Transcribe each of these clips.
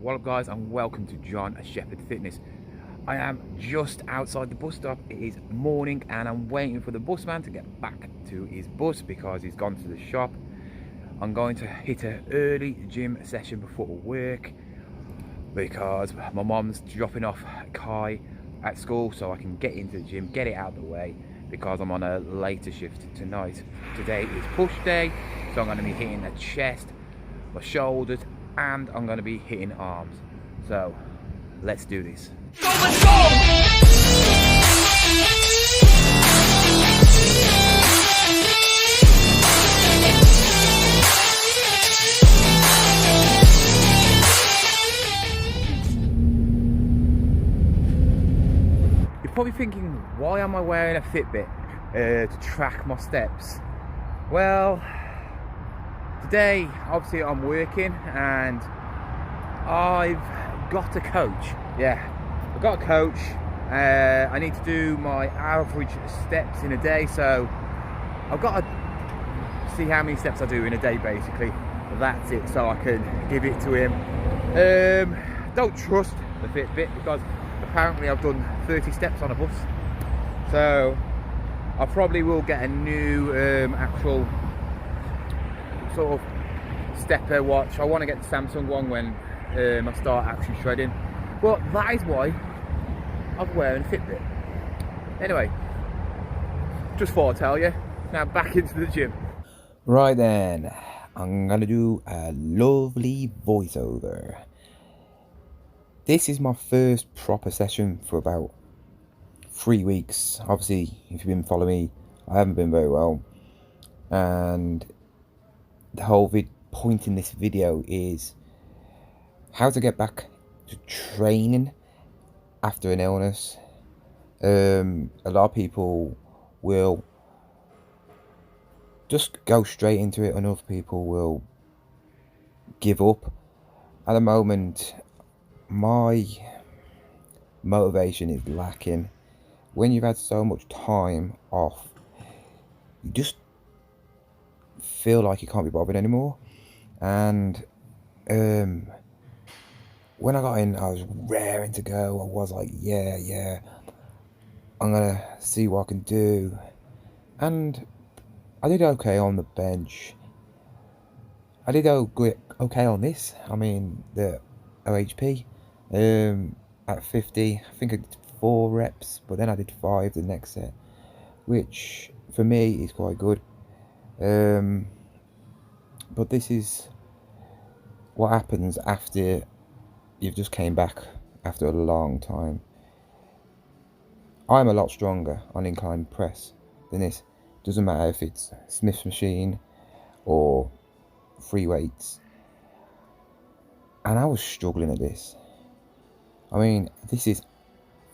What up guys, and welcome to Jon Sheppard Fitness. I am just outside the bus stop. It is morning and I'm waiting for the busman to get back to his bus because he's gone to the shop. I'm going to hit an early gym session before work because my mom's dropping off Kai at school so I can get into the gym, get it out of the way because I'm on a later shift tonight. Today is push day, so I'm going to be hitting the chest, my shoulders, and I'm going to be hitting arms. So let's do this. Go, let's go! You're probably thinking, why am I wearing a Fitbit to track my steps? Well, today, obviously I'm working and I've got a coach. Yeah, I've got a coach. I need to do my average steps in a day, so I've got to see how many steps I do in a day basically. That's it, so I can give it to him. Don't trust the Fitbit because apparently I've done 30 steps on a bus. So I probably will get a new actual sort of stepper watch. I want to get the Samsung one when I start actually shredding. But that is why I'm wearing a Fitbit. Anyway, just thought I'd tell you. Now back into the gym. Right then, I'm gonna do a lovely voiceover. This is my first proper session for about 3 weeks. Obviously, if you've been following me, I haven't been very well. And the whole point in this video is how to get back to training after an illness. A lot of people will just go straight into it and other people will give up. At the moment, my motivation is lacking. When you've had so much time off, you just feel like you can't be bothered anymore. And when I got in, I was raring to go. I was like, yeah, I'm gonna see what I can do. And I did okay on the bench. I did okay on this. I mean, the OHP at 50. I think I did 4 reps, but then I did 5 the next set, which for me is quite good. But this is what happens after you've just came back after a long time. I'm a lot stronger on incline press than this. Doesn't matter if it's Smith's machine or free weights. And I was struggling at this. I mean, this is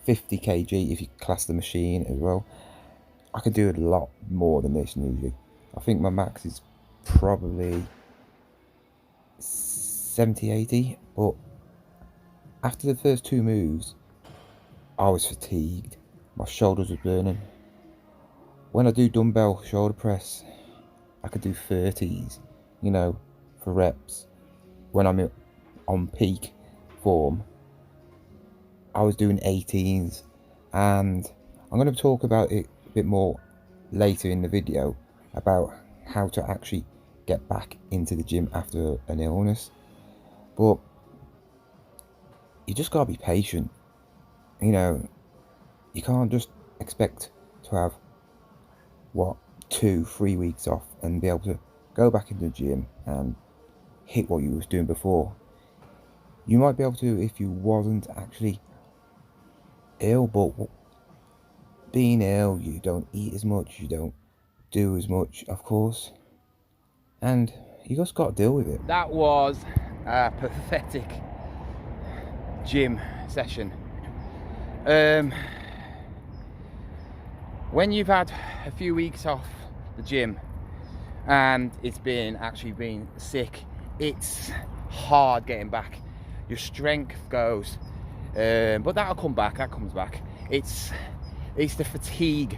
50 kg if you class the machine as well. I could do a lot more than this usually. I think my max is probably 70, 80, but after the first 2 moves, I was fatigued. My shoulders were burning. When I do dumbbell shoulder press, I could do 30s, you know, for reps. When I'm on peak form, I was doing 18s, and I'm going to talk about it a bit more later in the video about how to actually get back into the gym after an illness. But you just gotta be patient. You know, you can't just expect to have 2-3 weeks off and be able to go back into the gym and hit what you was doing before. You might be able to if you wasn't actually ill, but being ill, you don't eat as much, you don't do as much, of course, and you just got to deal with it. That was a pathetic gym session. When you've had a few weeks off the gym and it's been sick, it's hard getting back. Your strength goes, but that'll come back. That comes back. It's the fatigue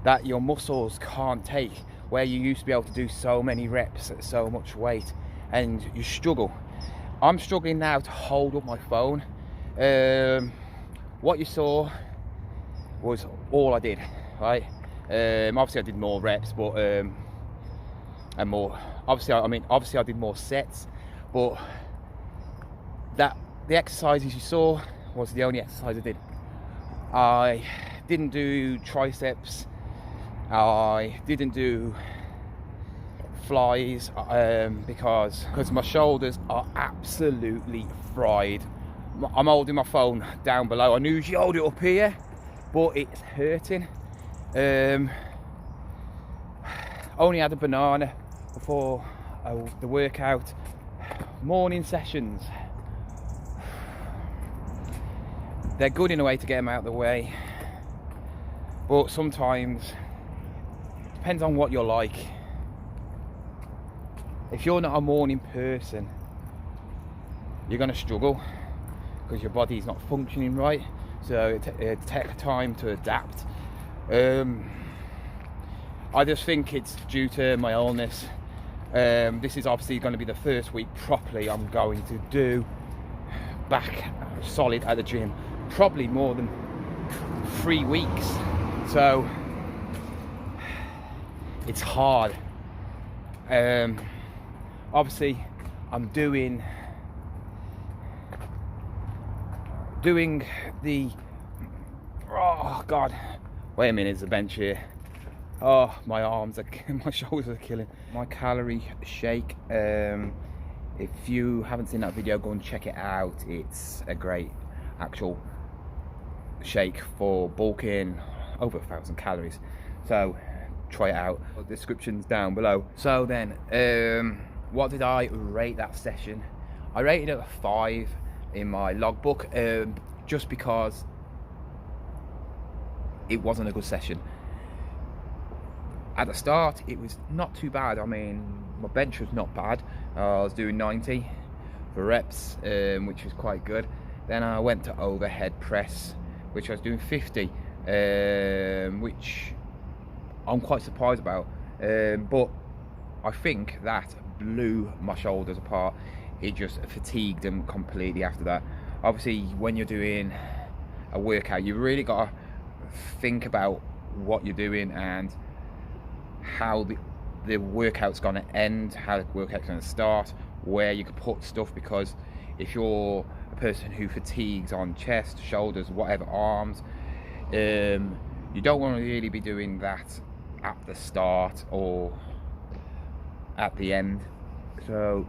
that your muscles can't take, where you used to be able to do so many reps at so much weight and you struggle. I'm struggling now to hold up my phone. What you saw was all I did, right? Obviously I did more reps, but and more. Obviously, I did more sets, but the exercises you saw was the only exercise I did. I didn't do triceps. I didn't do flies because my shoulders are absolutely fried. I'm holding my phone down below. I usually hold it up here, but it's hurting. Only had a banana before the workout. Morning sessions, they're good in a way to get them out of the way, but sometimes depends on what you're like. If you're not a morning person, you're going to struggle because your body's not functioning right, so it takes time to adapt. I just think it's due to my illness. This is obviously going to be the first week properly I'm going to do back solid at the gym, probably more than 3 weeks, so it's hard. Obviously I'm doing the, oh god, wait a minute, there's a bench here. Oh, my arms are, my shoulders are killing. My calorie shake, if you haven't seen that video, go and check it out. It's a great actual shake for bulking, over 1,000 calories, so try it out. The description's down below. So then, what did I rate that session? I rated it a 5 in my logbook, just because it wasn't a good session. At the start, it was not too bad. I mean, my bench was not bad. I was doing 90 for reps, which was quite good. Then I went to overhead press, which I was doing 50, which I'm quite surprised about. But I think that blew my shoulders apart. It just fatigued them completely after that. Obviously, when you're doing a workout, you really got to think about what you're doing and how the workout's going to end, how the workout's going to start, where you can put stuff, because if you're a person who fatigues on chest, shoulders, whatever, arms, you don't want to really be doing that at the start or at the end. So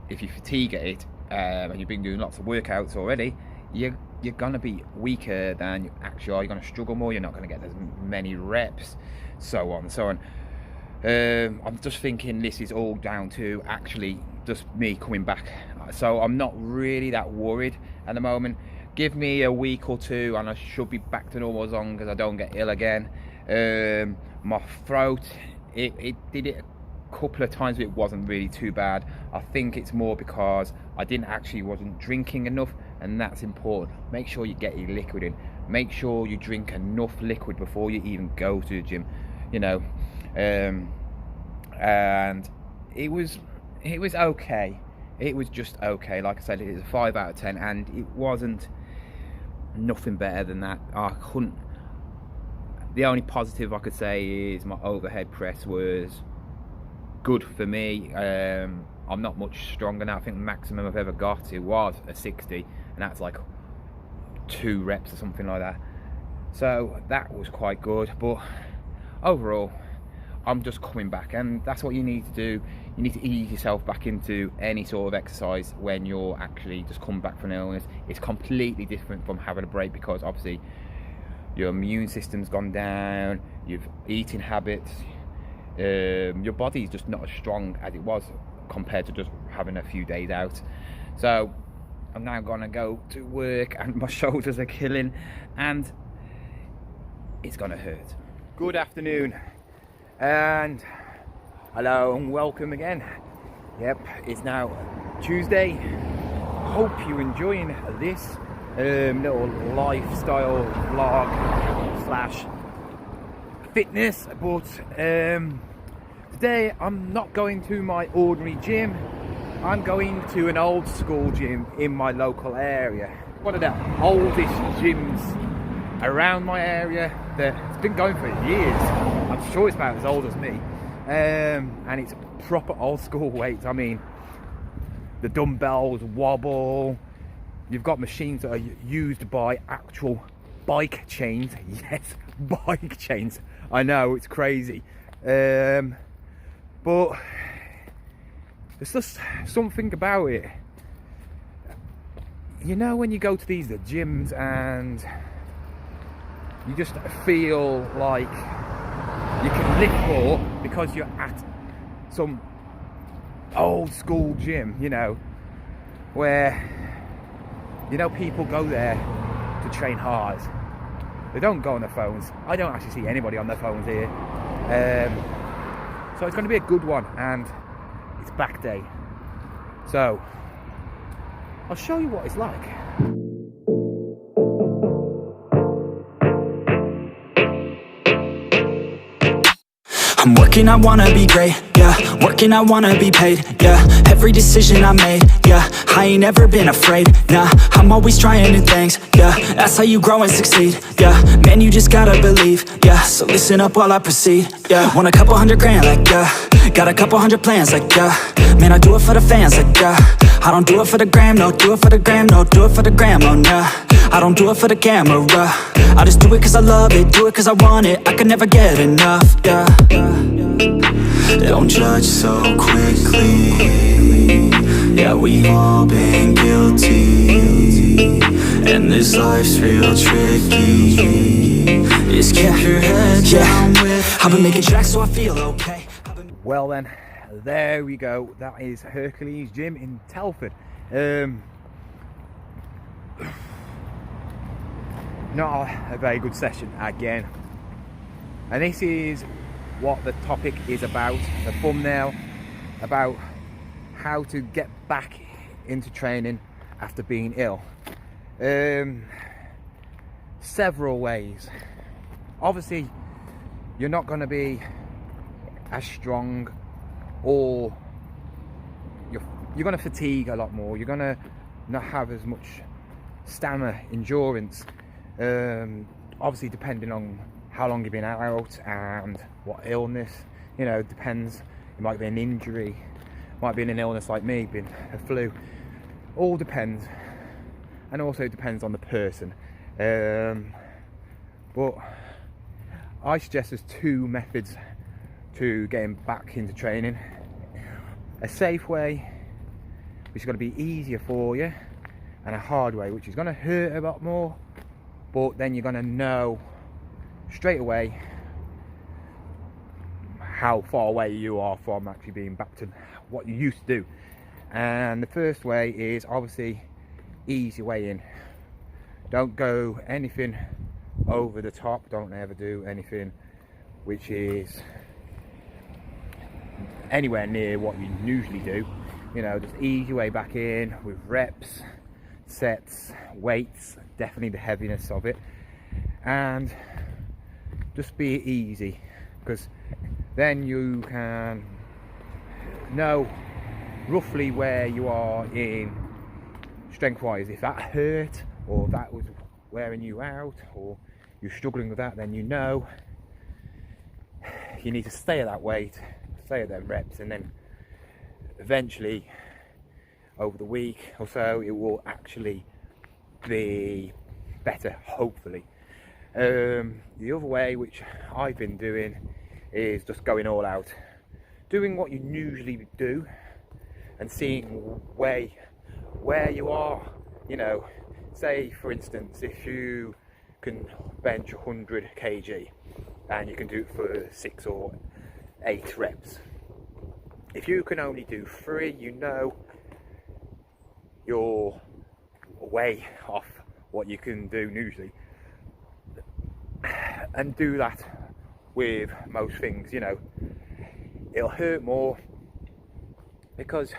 if you fatigue at it, and you've been doing lots of workouts already, you're going to be weaker than you actually are. You're going to struggle more, you're not going to get as many reps, so on and so on. I'm just thinking this is all down to actually just me coming back, so I'm not really that worried at the moment. Give me a week or two and I should be back to normal, as long as I don't get ill again. My throat, it did it a couple of times, but it wasn't really too bad. I think it's more because I wasn't drinking enough, and that's important. Make sure you get your liquid in. Make sure you drink enough liquid before you even go to the gym, you know. And it was okay. It was just okay. Like I said, it was a 5 out of 10, and it wasn't nothing better than that. The only positive I could say is my overhead press was good for me. I'm not much stronger now. I think the maximum I've ever got, it was a 60, and that's like 2 reps or something like that. So that was quite good, but overall I'm just coming back, and that's what you need to do. You need to ease yourself back into any sort of exercise when you're actually just coming back from an illness. It's completely different from having a break, because obviously your immune system's gone down, your eating habits, your body's just not as strong as it was compared to just having a few days out. So I'm now gonna go to work and my shoulders are killing and it's gonna hurt. Good afternoon and hello and welcome again. Yep, it's now Tuesday. Hope you're enjoying this little lifestyle vlog slash fitness, but today I'm not going to my ordinary gym. I'm going to an old school gym in my local area. One of the oldest gyms around my area that's been going for years. I'm sure it's about as old as me. And it's proper old school weights. I mean, the dumbbells wobble. You've got machines that are used by actual bike chains. Yes, bike chains. I know, it's crazy. But there's just something about it. You know, when you go to these gyms and you just feel like you can lift more because you're at some old school gym, you know, where, you know, people go there to train hard. They don't go on their phones. I don't actually see anybody on their phones here. So it's going to be a good one, and it's back day. So I'll show you what it's like. I'm working, I wanna be great, yeah. Working, I wanna be paid, yeah. Every decision I made, yeah. I ain't ever been afraid, nah. I'm always trying new things, yeah. That's how you grow and succeed, yeah. Man, you just gotta believe, yeah. So listen up while I proceed, yeah. Want a couple $100 grand, like, yeah. Got a couple hundred plans, like, yeah. Man, I do it for the fans, like, yeah. I don't do it for the gram, no. Do it for the gram, no. Do it for the gram, oh, nah. I don't do it for the camera, I just do it cause I love it. Do it cause I want it. I can never get enough, yeah. Don't judge so quickly. Yeah, we all been guilty, and this life's real tricky. Just keep your head down with I've been making tracks so I feel okay. Well then, there we go. That is Hercules Gym in Telford. Not a very good session again. And this is what the topic is about, the thumbnail, about how to get back into training after being ill. Several ways. Obviously, you're not going to be as strong, or you're going to fatigue a lot more. You're going to not have as much stamina, endurance. Obviously, depending on how long you've been out and what illness, you know, depends. It might be an injury, might be an illness like me, being a flu. All depends, and also depends on the person. But I suggest there's two methods to getting back into training. A safe way, which is going to be easier for you, and a hard way, which is going to hurt a lot more, but then you're going to know straight away how far away you are from actually being back to what you used to do. And the first way is obviously easy way in. Don't go anything over the top. Don't ever do anything which is anywhere near what you usually do. You know, just easy way back in with reps, sets, weights, definitely the heaviness of it, and just be easy, because then you can know roughly where you are in strength wise. If that hurt, or that was wearing you out, or you're struggling with that, then you know you need to stay at that weight, stay at them reps, and then eventually over the week or so it will actually be better, hopefully. The other way, which I've been doing, is just going all out, doing what you usually do and seeing where you are. You know, say for instance, if you can bench 100 kg and you can do it for 6 or 8 reps, if you can only do 3, you know you're way off what you can do usually. And do that with most things. You know, it'll hurt more because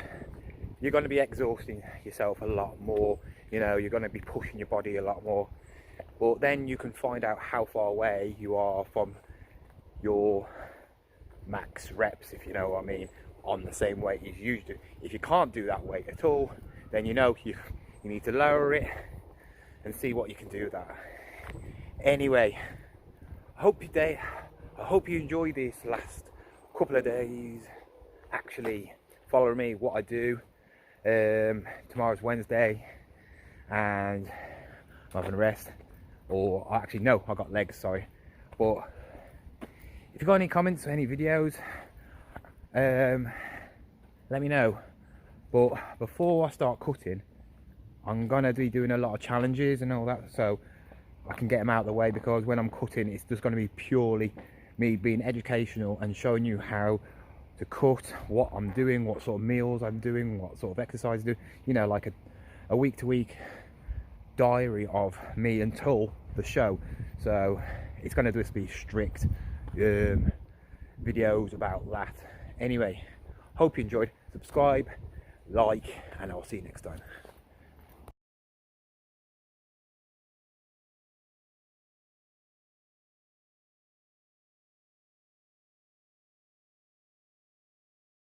you're going to be exhausting yourself a lot more. You know, you're going to be pushing your body a lot more, but then you can find out how far away you are from your max reps, if you know what I mean, on the same weight as you do. If you can't do that weight at all, then you know you need to lower it and see what you can do with that. Anyway, I hope you enjoy this last couple of days actually following me, what I do. Tomorrow's Wednesday and I'm having a rest, or actually no, I got legs, sorry. But if you've got any comments or any videos, let me know. But before I start cutting, I'm gonna be doing a lot of challenges and all that, so I can get them out of the way, because when I'm cutting, it's just going to be purely me being educational and showing you how to cut, what I'm doing, what sort of meals I'm doing, what sort of exercise I do, you know, like a week to week diary of me until the show. So it's going to just be strict videos about that. Anyway, hope you enjoyed. Subscribe, like, and I'll see you next time.